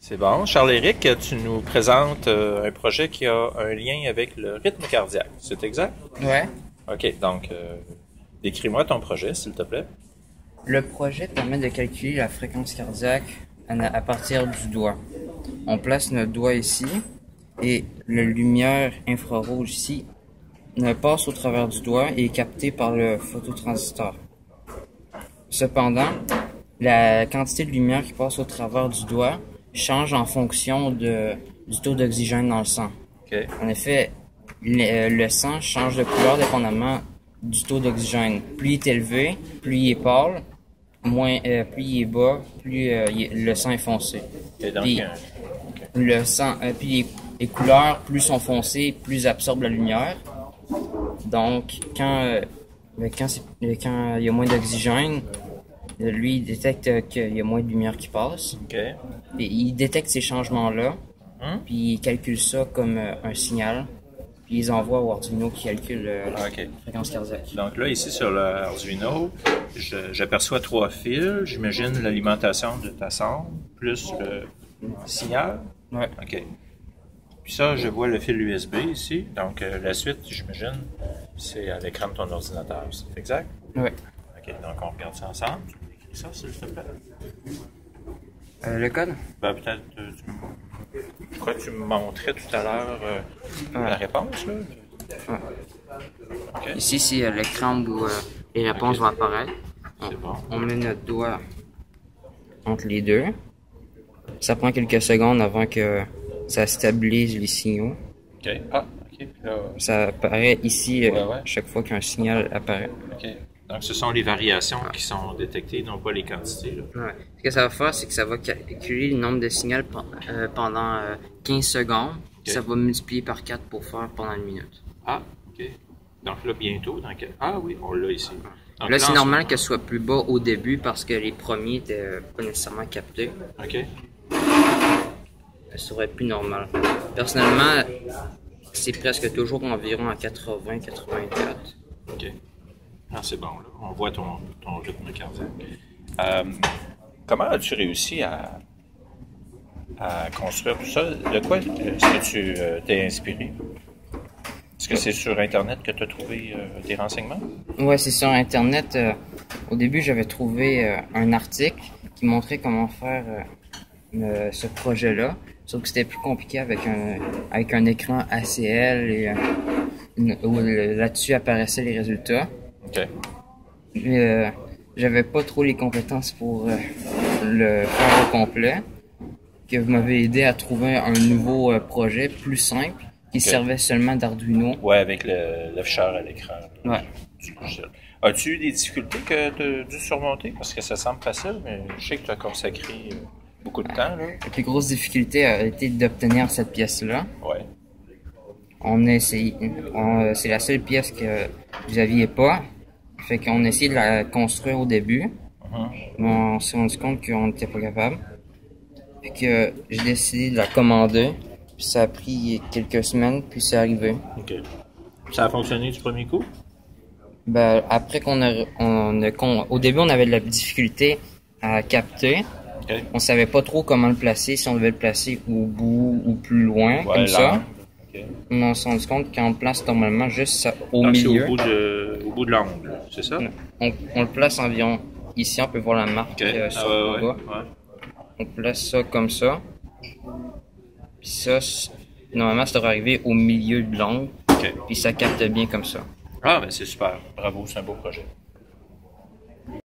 C'est bon. Charles-Éric, tu nous présentes un projet qui a un lien avec le rythme cardiaque. C'est exact? Ouais. OK. Donc, décris-moi ton projet, s'il te plaît. Le projet permet de calculer la fréquence cardiaque à partir du doigt. On place notre doigt ici et la lumière infrarouge ici passe au travers du doigt et est captée par le phototransistor. Cependant, la quantité de lumière qui passe au travers du doigt change en fonction du taux d'oxygène dans le sang. OK. En effet, le sang change de couleur dépendamment du taux d'oxygène. Plus il est élevé, plus il est pâle, plus il est bas, plus le sang est foncé. Et donc, Puis, le sang, puis les couleurs, plus sont foncées, plus absorbent la lumière. Donc, quand il y a moins d'oxygène, lui, il détecte qu'il y a moins de lumière qui passe. OK. Et il détecte ces changements-là, puis il calcule ça comme un signal, puis ils envoient au Arduino qui calcule la OK. fréquence cardiaque. Donc là, ici sur le Arduino, j'aperçois 3 fils. J'imagine l'alimentation de ta sonde, plus le signal. Ouais. OK. Puis ça, je vois le fil USB ici. Donc la suite, j'imagine, c'est à l'écran de ton ordinateur. C'est exact? Ouais. OK. Donc on regarde ça ensemble. Tu me décris ça, s'il te plaît? Le code? Ben, peut-être, je crois que tu me montrais tout à l'heure la réponse, là. Ouais. OK. Ici, c'est l'écran où les réponses vont apparaître. C'est bon. On met notre doigt entre les deux. Ça prend quelques secondes avant que ça stabilise les signaux. OK. Ah, OK. Puis là, Ça apparaît ici Ouais. chaque fois qu'un signal apparaît. OK. Donc, ce sont les variations qui sont détectées, non pas les quantités, là. Ouais. Ce que ça va faire, c'est que ça va calculer le nombre de signaux pendant 15 secondes. Ok. Ça va multiplier par 4 pour faire pendant une minute. Ah, OK. Donc là, bientôt, Ah oui, on l'a ici. Donc, Là, c'est en normal que ce soit plus bas au début parce que les premiers n'étaient pas nécessairement captés. OK. Ça serait plus normal. Personnellement, c'est presque toujours environ à 80-84. OK. Ah, c'est bon, là. On voit ton rythme cardiaque. Comment as-tu réussi à construire tout ça? De quoi est-ce que tu t'es inspiré? Est-ce que c'est sur Internet que tu as trouvé tes renseignements? Ouais, c'est sur Internet. Au début, j'avais trouvé un article qui montrait comment faire ce projet-là. Sauf que c'était plus compliqué avec un écran ACL et où là-dessus apparaissaient les résultats. OK. Mais j'avais pas trop les compétences pour le faire au complet. Que vous m'avez aidé à trouver un nouveau projet plus simple qui servait seulement d'Arduino. Ouais, avec l'afficheur à l'écran. Ouais. As-tu eu des difficultés que tu as dû surmonter? Parce que ça semble facile, mais je sais que tu as consacré beaucoup de temps, là. La plus grosse difficulté a été d'obtenir cette pièce-là. Ouais. On a essayé. C'est la seule pièce que vous aviez pas. Fait qu'on a essayé de la construire au début. Mais on s'est rendu compte qu'on n'était pas capable. Fait que j'ai décidé de la commander. Puis ça a pris quelques semaines, puis c'est arrivé. OK. Ça a fonctionné du premier coup? Ben, après au début, on avait de la difficulté à capter. OK. On savait pas trop comment le placer, si on devait le placer au bout ou plus loin, Ouais, comme ça. OK. On s'est rendu compte qu'on le place normalement juste au Donc, c'est milieu. au bout de l'ongle, c'est ça? On le place environ ici, on peut voir la marque OK. sur le bas. Ouais. On place ça comme ça. Puis ça, normalement, ça devrait arriver au milieu de l'ongle. OK. Puis ça capte bien comme ça. Ah, ben c'est super. Bravo, c'est un beau projet.